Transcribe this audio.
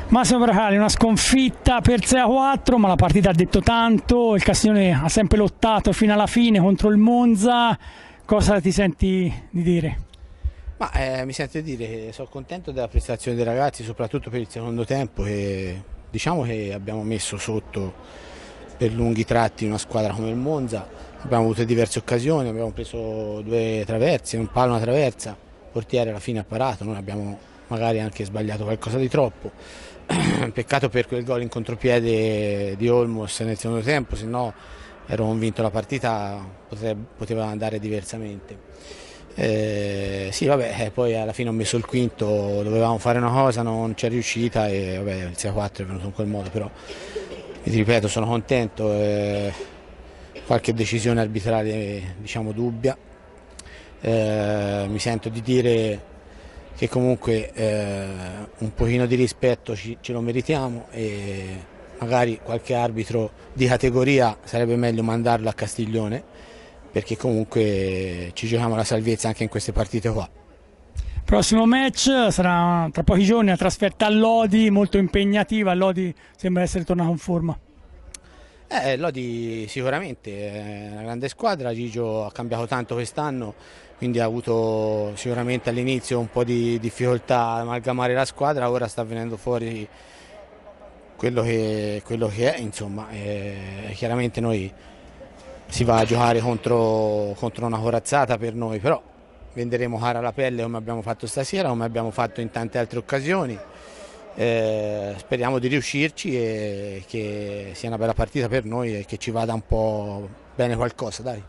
Massimo Bracali, una sconfitta per 6-4, ma la partita ha detto tanto, il Castiglione ha sempre lottato fino alla fine contro il Monza, cosa ti senti di dire? Mi sento di dire che sono contento della prestazione dei ragazzi, soprattutto per il secondo tempo, che diciamo che abbiamo messo sotto per lunghi tratti una squadra come il Monza, abbiamo avuto diverse occasioni, abbiamo preso due traverse, un palo e una traversa, il portiere alla fine ha parato, noi abbiamo magari anche sbagliato qualcosa di troppo, peccato per quel gol in contropiede di Olmos nel secondo tempo, se no ero convinto la partita poteva andare diversamente. Sì, vabbè, poi alla fine ho messo il quinto, dovevamo fare una cosa, non c'è riuscita e vabbè, il 6-4 è venuto in quel modo, però ti ripeto, sono contento, qualche decisione arbitrale diciamo dubbia, mi sento di dire che comunque un pochino di rispetto ce lo meritiamo e magari qualche arbitro di categoria sarebbe meglio mandarlo a Castiglione perché comunque ci giochiamo la salvezza anche in queste partite qua. Prossimo match sarà tra pochi giorni, la trasferta a Lodi, molto impegnativa, Lodi sembra essere tornato in forma. Lodi sicuramente è una grande squadra, Gigio ha cambiato tanto quest'anno, quindi ha avuto sicuramente all'inizio un po' di difficoltà ad amalgamare la squadra, ora sta venendo fuori quello che è, insomma, chiaramente noi si va a giocare contro una corazzata per noi, però venderemo cara la pelle come abbiamo fatto stasera, come abbiamo fatto in tante altre occasioni. Speriamo di riuscirci e che sia una bella partita per noi e che ci vada un po' bene qualcosa, dai.